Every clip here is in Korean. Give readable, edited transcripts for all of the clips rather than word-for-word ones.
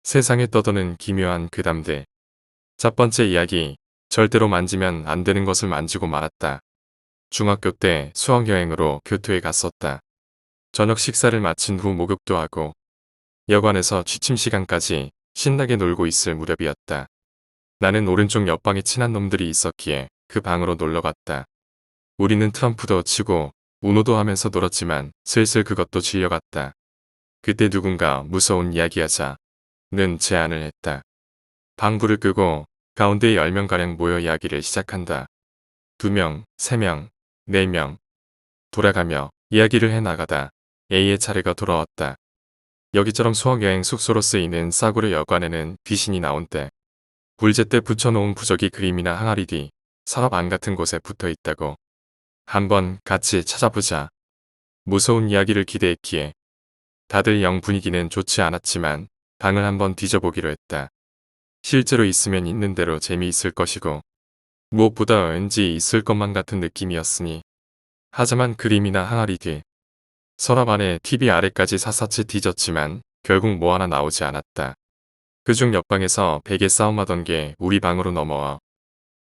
세상에 떠도는 기묘한 괴담들. 첫 번째 이야기. 절대로 만지면 안 되는 것을 만지고 말았다. 중학교 때 수학여행으로 교토에 갔었다. 저녁 식사를 마친 후 목욕도 하고 여관에서 취침 시간까지 신나게 놀고 있을 무렵이었다. 나는 오른쪽 옆방에 친한 놈들이 있었기에 그 방으로 놀러 갔다. 우리는 트럼프도 치고 우노도 하면서 놀았지만 슬슬 그것도 질려갔다. 그때 누군가 무서운 이야기하자 는 제안을 했다. 방불을 끄고 가운데에 10명가량 모여 이야기를 시작한다. 2명, 3명, 4명 돌아가며 이야기를 해나가다 A의 차례가 돌아왔다. 여기처럼 수학여행 숙소로 쓰이는 싸구려 여관에는 귀신이 나온 때 불제 때 붙여놓은 부적이 그림이나 항아리 뒤 서랍 안 같은 곳에 붙어 있다고. 한번 같이 찾아보자. 무서운 이야기를 기대했기에 다들 영 분위기는 좋지 않았지만 방을 한번 뒤져보기로 했다. 실제로 있으면 있는 대로 재미있을 것이고 무엇보다 왠지 있을 것만 같은 느낌이었으니. 하지만 그림이나 항아리 뒤 서랍 안에 TV 아래까지 샅샅이 뒤졌지만 결국 뭐 하나 나오지 않았다. 그중 옆방에서 베개 싸움하던 게 우리 방으로 넘어와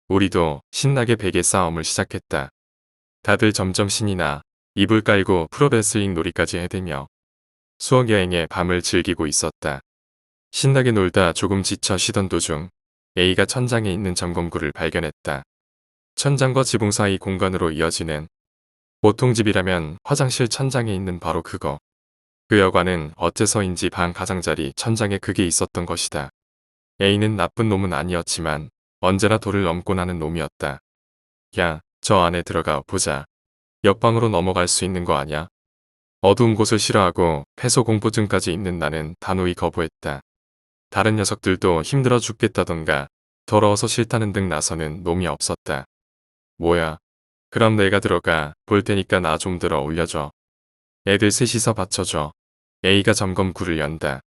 우리도 신나게 베개 싸움을 시작했다. 다들 점점 신이 나 이불 깔고 프로레슬링 놀이까지 해대며 수학여행의 밤을 즐기고 있었다. 신나게 놀다 조금 지쳐 쉬던 도중 A가 천장에 있는 점검구를 발견했다. 천장과 지붕 사이 공간으로 이어지는 보통 집이라면 화장실 천장에 있는 바로 그거. 그 여관은 어째서인지 방 가장자리 천장에 그게 있었던 것이다. A는 나쁜 놈은 아니었지만 언제나 도를 넘고 나는 놈이었다. 야, 저 안에 들어가 보자. 옆방으로 넘어갈 수 있는 거 아냐? 어두운 곳을 싫어하고 폐소공포증까지 있는 나는 단호히 거부했다. 다른 녀석들도 힘들어 죽겠다던가 더러워서 싫다는 등 나서는 놈이 없었다. 뭐야? 그럼 내가 들어가 볼 테니까 나 좀 들어 올려줘. 애들 셋이서 받쳐줘. A가 점검구를 연다.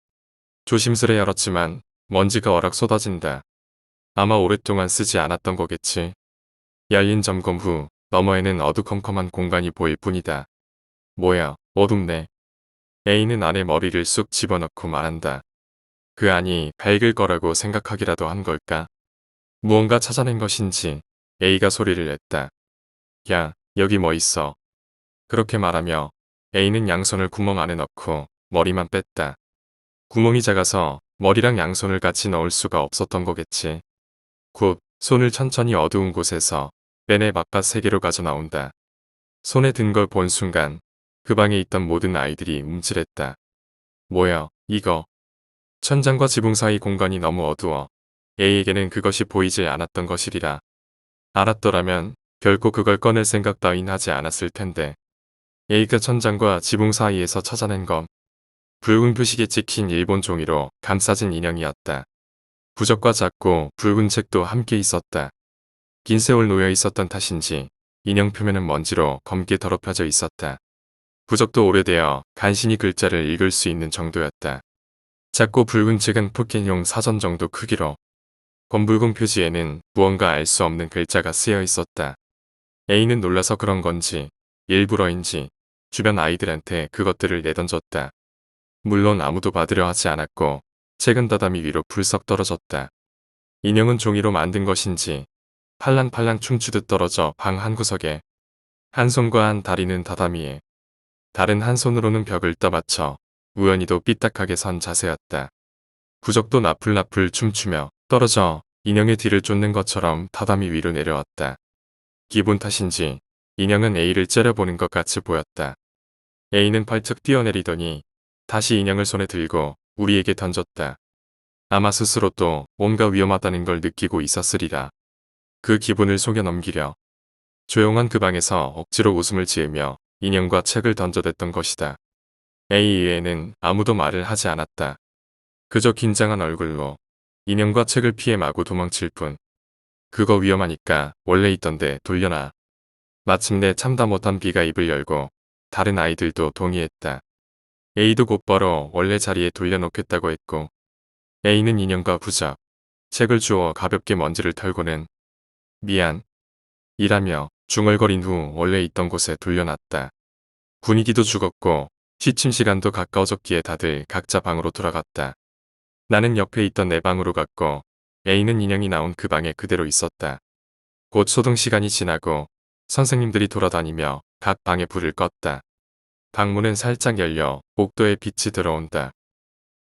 조심스레 열었지만 먼지가 어락 쏟아진다. 아마 오랫동안 쓰지 않았던 거겠지. 열린 점검 후 너머에는 어두컴컴한 공간이 보일 뿐이다. 뭐야, 어둡네. A는 안에 머리를 쑥 집어넣고 말한다. 그 안이 밝을 거라고 생각하기라도 한 걸까? 무언가 찾아낸 것인지 A가 소리를 냈다. 야, 여기 뭐 있어? 그렇게 말하며 A는 양손을 구멍 안에 넣고 머리만 뺐다. 구멍이 작아서 머리랑 양손을 같이 넣을 수가 없었던 거겠지. 굿, 손을 천천히 어두운 곳에서 빼내 바깥 세계로 가져 나온다. 손에 든 걸 본 순간 그 방에 있던 모든 아이들이 움찔했다. 뭐야, 이거. 천장과 지붕 사이 공간이 너무 어두워 A에게는 그것이 보이지 않았던 것이리라. 알았더라면 결코 그걸 꺼낼 생각 따윈 하지 않았을 텐데. A가 천장과 지붕 사이에서 찾아낸 건 붉은 표식에 찍힌 일본 종이로 감싸진 인형이었다. 부적과 작고 붉은 책도 함께 있었다. 긴 세월 놓여 있었던 탓인지 인형 표면은 먼지로 검게 더럽혀져 있었다. 부적도 오래되어 간신히 글자를 읽을 수 있는 정도였다. 작고 붉은 책은 포켓용 사전 정도 크기로 검붉은 표지에는 무언가 알 수 없는 글자가 쓰여 있었다. A는 놀라서 그런 건지 일부러인지 주변 아이들한테 그것들을 내던졌다. 물론 아무도 받으려 하지 않았고 책은 다다미 위로 불썩 떨어졌다. 인형은 종이로 만든 것인지 팔랑팔랑 춤추듯 떨어져 방 한구석에 한 손과 한 다리는 다다미에 다른 한 손으로는 벽을 떠받쳐 우연히도 삐딱하게 선 자세였다. 부적도 나풀나풀 춤추며 떨어져 인형의 뒤를 쫓는 것처럼 다다미 위로 내려왔다. 기분 탓인지 인형은 A를 째려보는 것 같이 보였다. A는 펄쩍 뛰어내리더니 다시 인형을 손에 들고 우리에게 던졌다. 아마 스스로도 뭔가 위험하다는 걸 느끼고 있었으리라. 그 기분을 속여 넘기려 조용한 그 방에서 억지로 웃음을 지으며 인형과 책을 던져댔던 것이다. A 이외에는 아무도 말을 하지 않았다. 그저 긴장한 얼굴로 인형과 책을 피해 마구 도망칠 뿐. 그거 위험하니까 원래 있던데 돌려놔. 마침내 참다 못한 B가 입을 열고 다른 아이들도 동의했다. A도 곧바로 원래 자리에 돌려놓겠다고 했고 A는 인형과 부적, 책을 주워 가볍게 먼지를 털고는 미안 이라며 중얼거린 후 원래 있던 곳에 돌려놨다. 분위기도 죽었고 취침 시간도 가까워졌기에 다들 각자 방으로 돌아갔다. 나는 옆에 있던 내 방으로 갔고 A는 인형이 나온 그 방에 그대로 있었다. 곧 소등 시간이 지나고 선생님들이 돌아다니며 각 방에 불을 껐다. 방문은 살짝 열려 복도에 빛이 들어온다.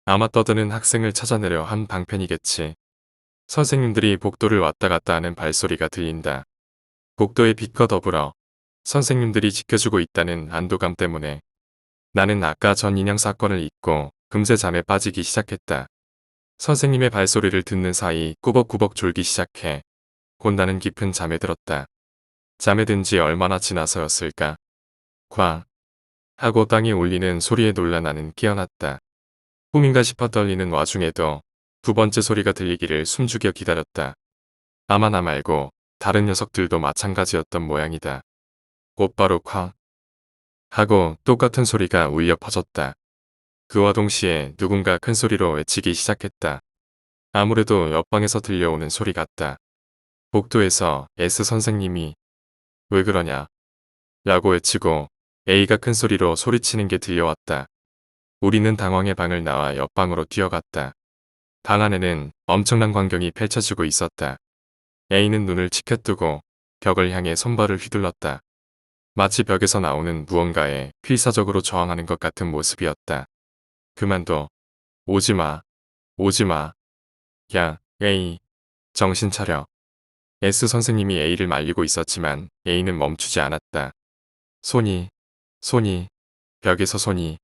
아마 떠드는 학생을 찾아내려 한 방편이겠지. 선생님들이 복도를 왔다 갔다 하는 발소리가 들린다. 복도의 빛과 더불어 선생님들이 지켜주고 있다는 안도감 때문에 나는 아까 전 인형 사건을 잊고 금세 잠에 빠지기 시작했다. 선생님의 발소리를 듣는 사이 꾸벅꾸벅 졸기 시작해 곧 나는 깊은 잠에 들었다. 잠에 든 지 얼마나 지나서였을까? 쾅 하고 땅이 울리는 소리에 놀라 나는 깨어났다. 꿈인가 싶어 떨리는 와중에도 두 번째 소리가 들리기를 숨죽여 기다렸다. 아마 나 말고 다른 녀석들도 마찬가지였던 모양이다. 곧바로 쾅 하고 똑같은 소리가 울려 퍼졌다. 그와 동시에 누군가 큰 소리로 외치기 시작했다. 아무래도 옆방에서 들려오는 소리 같다. 복도에서 S 선생님이 왜 그러냐 라고 외치고 A가 큰 소리로 소리치는 게 들려왔다. 우리는 당황해 방을 나와 옆방으로 뛰어갔다. 방 안에는 엄청난 광경이 펼쳐지고 있었다. A는 눈을 치켜뜨고 벽을 향해 손발을 휘둘렀다. 마치 벽에서 나오는 무언가에 필사적으로 저항하는 것 같은 모습이었다. 그만둬. 오지마. 오지마. 야, A. 정신 차려. S 선생님이 A를 말리고 있었지만 A는 멈추지 않았다. 손이, 벽에서 손이.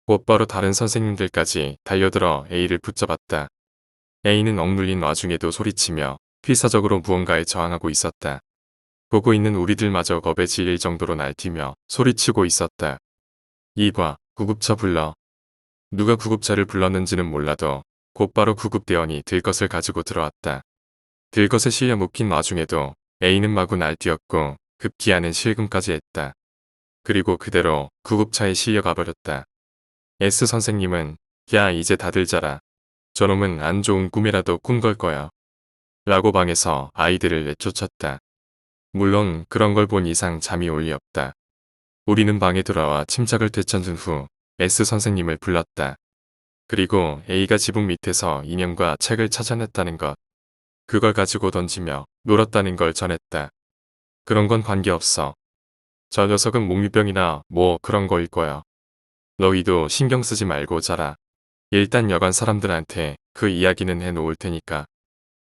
곧바로 다른 선생님들까지 달려들어 A를 붙잡았다. A는 억눌린 와중에도 소리치며 필사적으로 무언가에 저항하고 있었다. 보고 있는 우리들마저 겁에 질릴 정도로 날뛰며 소리치고 있었다. 이봐, 구급차 불러. 누가 구급차를 불렀는지는 몰라도 곧바로 구급대원이 들것을 가지고 들어왔다. 들것에 실려 묶인 와중에도 A는 마구 날뛰었고 급기야는 실금까지 했다. 그리고 그대로 구급차에 실려가 버렸다. S 선생님은 야 이제 다들 자라. 저놈은 안 좋은 꿈이라도 꾼 걸 거야. 라고 방에서 아이들을 내쫓았다. 물론 그런 걸 본 이상 잠이 올 리 없다. 우리는 방에 돌아와 침착을 되찾은 후 S 선생님을 불렀다. 그리고 A가 지붕 밑에서 인형과 책을 찾아냈다는 것. 그걸 가지고 던지며 놀았다는 걸 전했다. 그런 건 관계없어. 저 녀석은 몽유병이나 뭐 그런 거일 거야. 너희도 신경 쓰지 말고 자라. 일단 여관 사람들한테 그 이야기는 해놓을 테니까.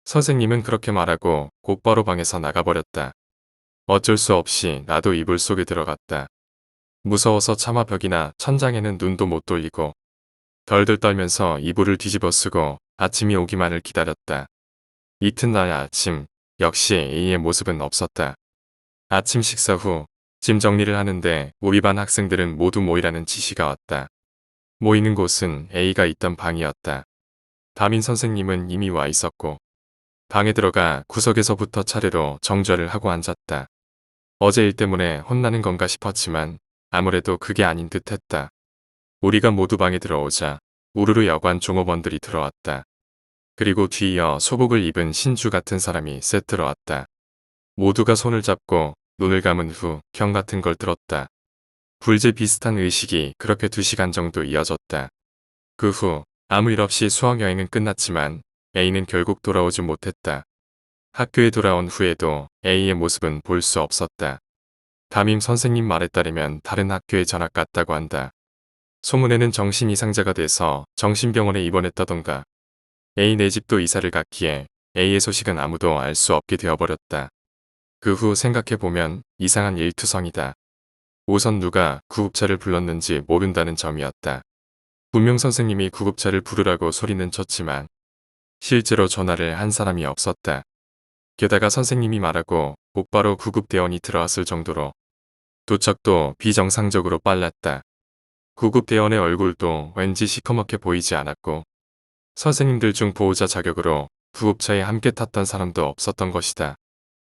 선생님은 그렇게 말하고 곧바로 방에서 나가버렸다. 어쩔 수 없이 나도 이불 속에 들어갔다. 무서워서 차마 벽이나 천장에는 눈도 못 돌리고 덜덜 떨면서 이불을 뒤집어 쓰고 아침이 오기만을 기다렸다. 이튿날 아침 역시 A의 모습은 없었다. 아침 식사 후 짐 정리를 하는데 우리 반 학생들은 모두 모이라는 지시가 왔다. 모이는 곳은 A가 있던 방이었다. 담임 선생님은 이미 와 있었고 방에 들어가 구석에서부터 차례로 정좌를 하고 앉았다. 어제 일 때문에 혼나는 건가 싶었지만 아무래도 그게 아닌 듯했다. 우리가 모두 방에 들어오자 우르르 여관 종업원들이 들어왔다. 그리고 뒤이어 소복을 입은 신주 같은 사람이 셋 들어왔다. 모두가 손을 잡고 눈을 감은 후 경 같은 걸 들었다. 불제 비슷한 의식이 그렇게 2시간 정도 이어졌다. 그 후 아무 일 없이 수학여행은 끝났지만 A는 결국 돌아오지 못했다. 학교에 돌아온 후에도 A의 모습은 볼 수 없었다. 담임 선생님 말에 따르면 다른 학교에 전학 갔다고 한다. 소문에는 정신 이상자가 돼서 정신병원에 입원했다던가. A네 집도 이사를 갔기에 A의 소식은 아무도 알 수 없게 되어버렸다. 그 후 생각해보면 이상한 일투성이다. 우선 누가 구급차를 불렀는지 모른다는 점이었다. 분명 선생님이 구급차를 부르라고 소리는 쳤지만 실제로 전화를 한 사람이 없었다. 게다가 선생님이 말하고 곧바로 구급대원이 들어왔을 정도로 도착도 비정상적으로 빨랐다. 구급대원의 얼굴도 왠지 시커멓게 보이지 않았고 선생님들 중 보호자 자격으로 구급차에 함께 탔던 사람도 없었던 것이다.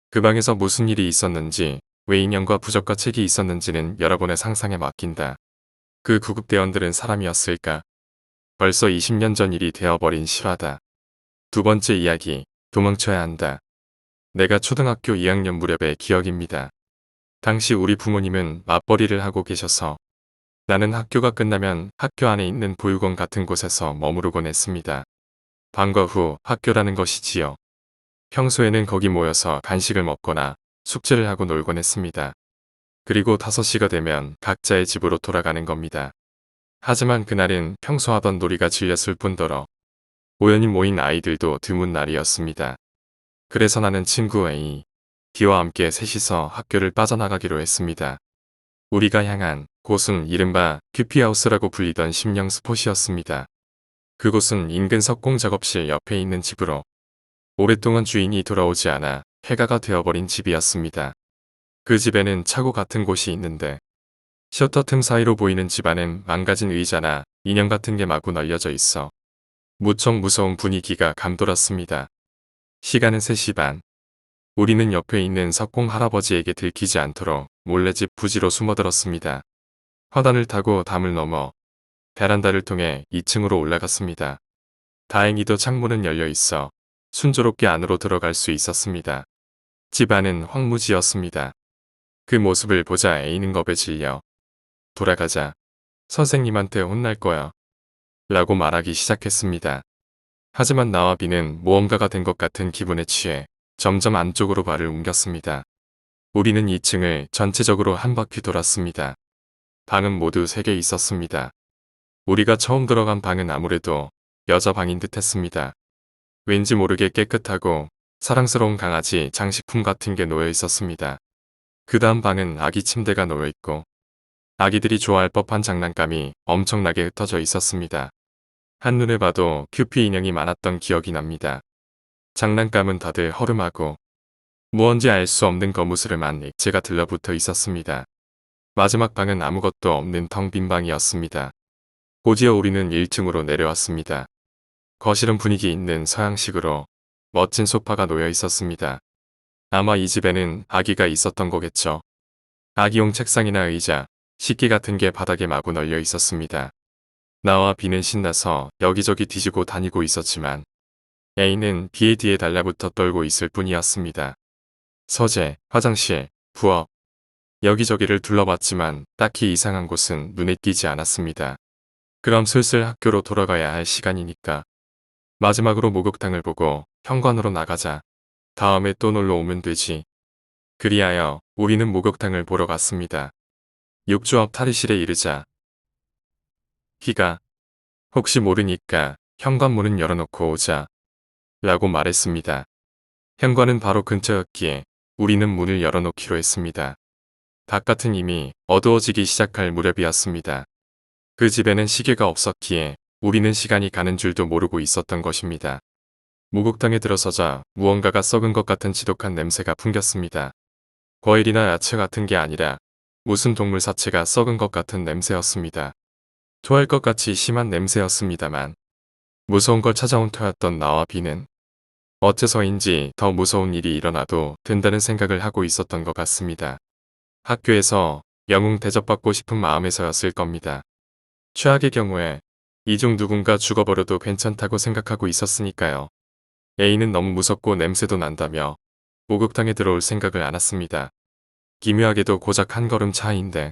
그 방에서 무슨 일이 있었는지 왜 인형과 부적과 책이 있었는지는 여러분의 상상에 맡긴다. 그 구급대원들은 사람이었을까? 벌써 20년 전 일이 되어버린 실화다. 두 번째 이야기, 도망쳐야 한다. 내가 초등학교 2학년 무렵의 기억입니다. 당시 우리 부모님은 맞벌이를 하고 계셔서 나는 학교가 끝나면 학교 안에 있는 보육원 같은 곳에서 머무르곤 했습니다. 방과 후 학교라는 것이지요. 평소에는 거기 모여서 간식을 먹거나 숙제를 하고 놀곤 했습니다. 그리고 5시가 되면 각자의 집으로 돌아가는 겁니다. 하지만 그날은 평소 하던 놀이가 질렸을 뿐더러 우연히 모인 아이들도 드문 날이었습니다. 그래서 나는 친구 A, B와 함께 셋이서 학교를 빠져나가기로 했습니다. 우리가 향한 곳은 이른바 큐피하우스라고 불리던 심령 스폿이었습니다. 그곳은 인근 석공 작업실 옆에 있는 집으로 오랫동안 주인이 돌아오지 않아 폐가가 되어버린 집이었습니다. 그 집에는 차고 같은 곳이 있는데 셔터 틈 사이로 보이는 집 안엔 망가진 의자나 인형 같은 게 마구 널려져 있어 무척 무서운 분위기가 감돌았습니다. 시간은 3시 반. 우리는 옆에 있는 석공 할아버지에게 들키지 않도록 몰래 집 부지로 숨어들었습니다. 화단을 타고 담을 넘어 베란다를 통해 2층으로 올라갔습니다. 다행히도 창문은 열려 있어 순조롭게 안으로 들어갈 수 있었습니다. 집 안은 황무지였습니다. 그 모습을 보자 A는 겁에 질려 돌아가자. 선생님한테 혼날 거야. 라고 말하기 시작했습니다. 하지만 나와 B는 무언가가 된 것 같은 기분에 취해 점점 안쪽으로 발을 옮겼습니다. 우리는 2층을 전체적으로 한 바퀴 돌았습니다. 방은 모두 3개 있었습니다. 우리가 처음 들어간 방은 아무래도 여자 방인 듯 했습니다. 왠지 모르게 깨끗하고 사랑스러운 강아지 장식품 같은 게 놓여 있었습니다. 그 다음 방은 아기 침대가 놓여 있고 아기들이 좋아할 법한 장난감이 엄청나게 흩어져 있었습니다. 한눈에 봐도 큐피 인형이 많았던 기억이 납니다. 장난감은 다들 허름하고 무언지 알 수 없는 거무스름한 액체가 들러붙어 있었습니다. 마지막 방은 아무것도 없는 텅 빈 방이었습니다. 곧이어 우리는 1층으로 내려왔습니다. 거실은 분위기 있는 서양식으로 멋진 소파가 놓여 있었습니다. 아마 이 집에는 아기가 있었던 거겠죠. 아기용 책상이나 의자, 식기 같은 게 바닥에 마구 널려 있었습니다. 나와 B는 신나서 여기저기 뒤지고 다니고 있었지만 A는 B의 뒤에 달라붙어 떨고 있을 뿐이었습니다. 서재, 화장실, 부엌, 여기저기를 둘러봤지만 딱히 이상한 곳은 눈에 띄지 않았습니다. 그럼 슬슬 학교로 돌아가야 할 시간이니까 마지막으로 목욕탕을 보고 현관으로 나가자. 다음에 또 놀러 오면 되지. 그리하여 우리는 목욕탕을 보러 갔습니다. 욕조 앞 탈의실에 이르자 B가 혹시 모르니까 현관문은 열어놓고 오자 라고 말했습니다. 현관은 바로 근처였기에 우리는 문을 열어놓기로 했습니다. 바깥은 이미 어두워지기 시작할 무렵이었습니다. 그 집에는 시계가 없었기에 우리는 시간이 가는 줄도 모르고 있었던 것입니다. 목욕탕에 들어서자 무언가가 썩은 것 같은 지독한 냄새가 풍겼습니다. 과일이나 야채 같은 게 아니라 무슨 동물 사체가 썩은 것 같은 냄새였습니다. 토할 것 같이 심한 냄새였습니다만 무서운 걸 찾아온 터였던 나와 B는 어째서인지 더 무서운 일이 일어나도 된다는 생각을 하고 있었던 것 같습니다. 학교에서 영웅 대접받고 싶은 마음에서였을 겁니다. 최악의 경우에 이 중 누군가 죽어버려도 괜찮다고 생각하고 있었으니까요. A는 너무 무섭고 냄새도 난다며 목욕탕에 들어올 생각을 않았습니다. 기묘하게도 고작 한 걸음 차이인데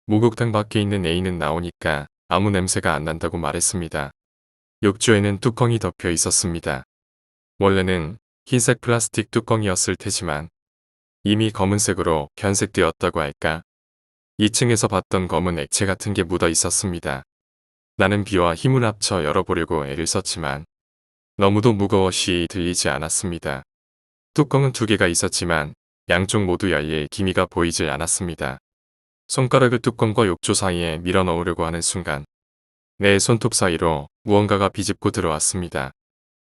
목욕탕 밖에 있는 A는 나오니까 아무 냄새가 안 난다고 말했습니다. 욕조에는 뚜껑이 덮여 있었습니다. 원래는 흰색 플라스틱 뚜껑이었을 테지만 이미 검은색으로 변색되었다고 할까? 2층에서 봤던 검은 액체 같은 게 묻어 있었습니다. 나는 B와 힘을 합쳐 열어보려고 애를 썼지만 너무도 무거워 쉬이 들리지 않았습니다. 뚜껑은 2개가 있었지만 양쪽 모두 열릴 기미가 보이질 않았습니다. 손가락을 뚜껑과 욕조 사이에 밀어 넣으려고 하는 순간 내 손톱 사이로 무언가가 비집고 들어왔습니다.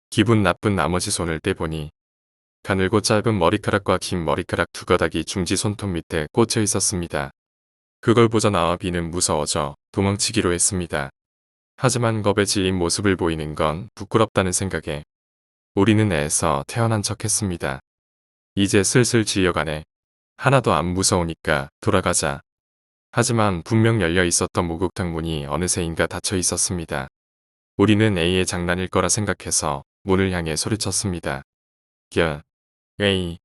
기분 나쁜 나머지 손을 떼보니 가늘고 짧은 머리카락과 긴 머리카락 2가닥이 중지 손톱 밑에 꽂혀 있었습니다. 그걸 보자 나와 B는 무서워져 도망치기로 했습니다. 하지만 겁에 질린 모습을 보이는 건 부끄럽다는 생각에 우리는 애에서 태어난 척했습니다. 이제 슬슬 질려가네. 하나도 안 무서우니까 돌아가자. 하지만 분명 열려 있었던 목욕탕 문이 어느새인가 닫혀 있었습니다. 우리는 A의 장난일 거라 생각해서 문을 향해 소리쳤습니다. A,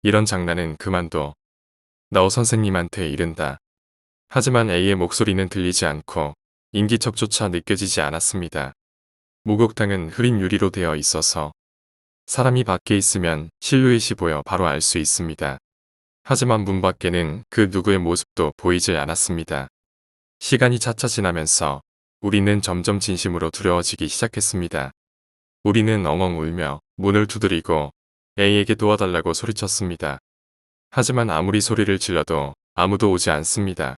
이런 장난은 그만둬. 너 선생님한테 이른다. 하지만 A의 목소리는 들리지 않고 인기척조차 느껴지지 않았습니다. 목욕탕은 흐린 유리로 되어 있어서 사람이 밖에 있으면 실루엣이 보여 바로 알 수 있습니다. 하지만 문 밖에는 그 누구의 모습도 보이질 않았습니다. 시간이 차차 지나면서 우리는 점점 진심으로 두려워지기 시작했습니다. 우리는 엉엉 울며 문을 두드리고 A에게 도와달라고 소리쳤습니다. 하지만 아무리 소리를 질러도 아무도 오지 않습니다.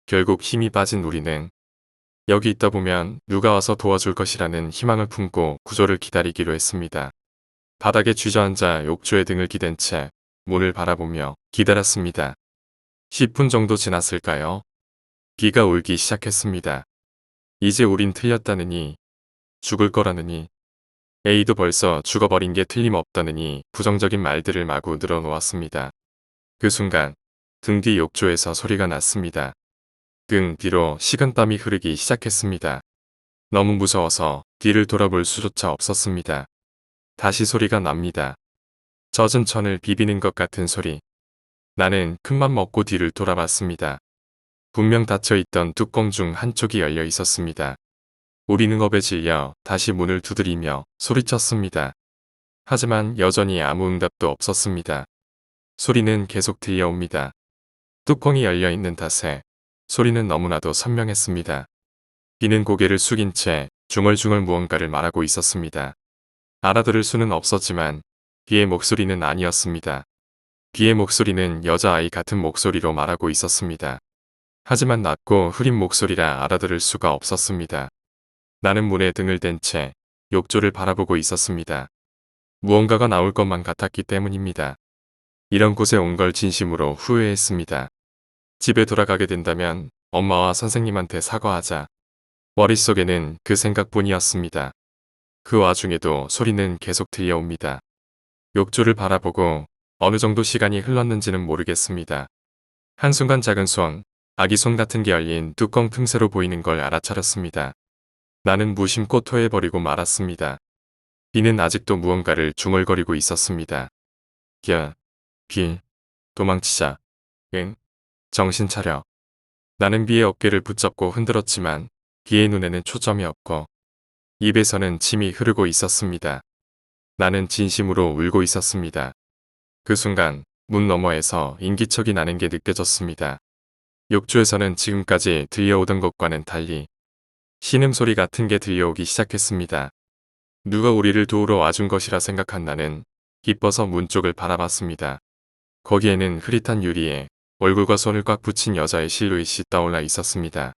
결국 힘이 빠진 우리는 여기 있다 보면 누가 와서 도와줄 것이라는 희망을 품고 구조를 기다리기로 했습니다. 바닥에 쥐저앉아 욕조에 등을 기댄 채 문을 바라보며 기다렸습니다. 10분 정도 지났을까요? 비가 울기 시작했습니다. 이제 우린 틀렸다느니, 죽을 거라느니, A도 벌써 죽어버린 게 틀림없다느니 부정적인 말들을 마구 늘어놓았습니다. 그 순간 등 뒤 욕조에서 소리가 났습니다. 등 뒤로 식은땀이 흐르기 시작했습니다. 너무 무서워서 뒤를 돌아볼 수조차 없었습니다. 다시 소리가 납니다. 젖은 천을 비비는 것 같은 소리. 나는 큰맘 먹고 뒤를 돌아봤습니다. 분명 닫혀있던 뚜껑 중 한쪽이 열려 있었습니다. 우리는 겁에 질려 다시 문을 두드리며 소리쳤습니다. 하지만 여전히 아무 응답도 없었습니다. 소리는 계속 들려옵니다. 뚜껑이 열려있는 탓에 소리는 너무나도 선명했습니다. 비는 고개를 숙인 채 중얼중얼 무언가를 말하고 있었습니다. 알아들을 수는 없었지만 비의 목소리는 아니었습니다. 비의 목소리는 여자아이 같은 목소리로 말하고 있었습니다. 하지만 낮고 흐린 목소리라 알아들을 수가 없었습니다. 나는 문에 등을 댄 채 욕조를 바라보고 있었습니다. 무언가가 나올 것만 같았기 때문입니다. 이런 곳에 온 걸 진심으로 후회했습니다. 집에 돌아가게 된다면 엄마와 선생님한테 사과하자. 머릿속에는 그 생각뿐이었습니다. 그 와중에도 소리는 계속 들려옵니다. 욕조를 바라보고 어느 정도 시간이 흘렀는지는 모르겠습니다. 한순간 작은 손, 아기 손 같은 게 열린 뚜껑 틈새로 보이는 걸 알아차렸습니다. 나는 무심코 토해버리고 말았습니다. 비는 아직도 무언가를 중얼거리고 있었습니다. 야, 비, 도망치자. 응, 정신 차려. 나는 비의 어깨를 붙잡고 흔들었지만 비의 눈에는 초점이 없고 입에서는 침이 흐르고 있었습니다. 나는 진심으로 울고 있었습니다. 그 순간 문 너머에서 인기척이 나는 게 느껴졌습니다. 욕조에서는 지금까지 들려오던 것과는 달리 신음소리 같은 게 들려오기 시작했습니다. 누가 우리를 도우러 와준 것이라 생각한 나는 기뻐서 문 쪽을 바라봤습니다. 거기에는 흐릿한 유리에 얼굴과 손을 꽉 붙인 여자의 실루엣이 떠올라 있었습니다.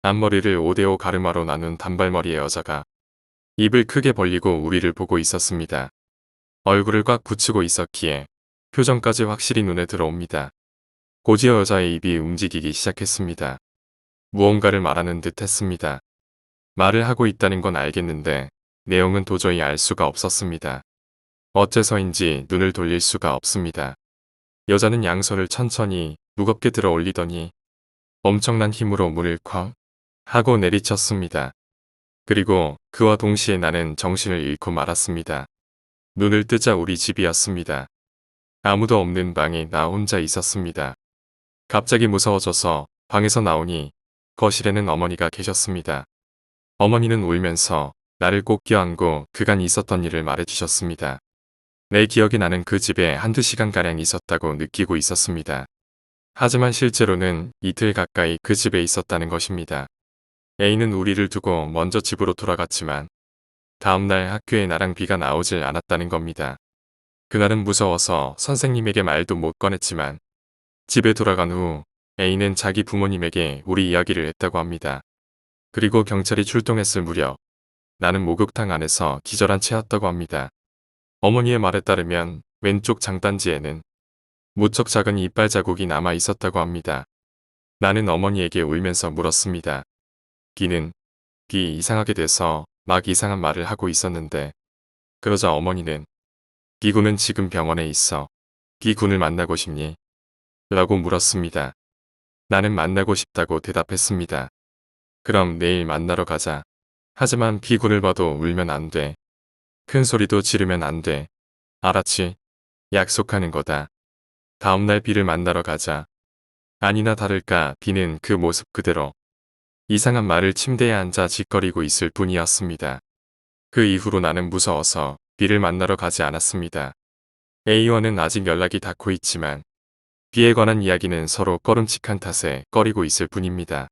앞머리를 5대5 가르마로 나눈 단발머리의 여자가 입을 크게 벌리고 우리를 보고 있었습니다. 얼굴을 꽉 붙이고 있었기에 표정까지 확실히 눈에 들어옵니다. 고지어 여자의 입이 움직이기 시작했습니다. 무언가를 말하는 듯 했습니다. 말을 하고 있다는 건 알겠는데 내용은 도저히 알 수가 없었습니다. 어째서인지 눈을 돌릴 수가 없습니다. 여자는 양손을 천천히 무겁게 들어 올리더니 엄청난 힘으로 문을 쾅 하고 내리쳤습니다. 그리고 그와 동시에 나는 정신을 잃고 말았습니다. 눈을 뜨자 우리 집이었습니다. 아무도 없는 방에 나 혼자 있었습니다. 갑자기 무서워져서 방에서 나오니 거실에는 어머니가 계셨습니다. 어머니는 울면서 나를 꼭 껴안고 그간 있었던 일을 말해주셨습니다. 내 기억이 나는 그 집에 한두 시간가량 있었다고 느끼고 있었습니다. 하지만 실제로는 이틀 가까이 그 집에 있었다는 것입니다. A는 우리를 두고 먼저 집으로 돌아갔지만 다음날 학교에 나랑 B가 나오질 않았다는 겁니다. 그날은 무서워서 선생님에게 말도 못 꺼냈지만 집에 돌아간 후 A는 자기 부모님에게 우리 이야기를 했다고 합니다. 그리고 경찰이 출동했을 무렵 나는 목욕탕 안에서 기절한 채였다고 합니다. 어머니의 말에 따르면 왼쪽 장단지에는 무척 작은 이빨 자국이 남아 있었다고 합니다. 나는 어머니에게 울면서 물었습니다. 비는 이상하게 돼서 막 이상한 말을 하고 있었는데 그러자 어머니는 비군은 지금 병원에 있어. 비군을 만나고 싶니? 라고 물었습니다. 나는 만나고 싶다고 대답했습니다. 그럼 내일 만나러 가자. 하지만 비군을 봐도 울면 안 돼. 큰 소리도 지르면 안 돼. 알았지? 약속하는 거다. 다음날 비를 만나러 가자. 아니나 다를까 비는 그 모습 그대로 이상한 말을 침대에 앉아 짓거리고 있을 뿐이었습니다. 그 이후로 나는 무서워서 B를 만나러 가지 않았습니다. A와는 아직 연락이 닿고 있지만 B에 관한 이야기는 서로 꺼름칙한 탓에 꺼리고 있을 뿐입니다.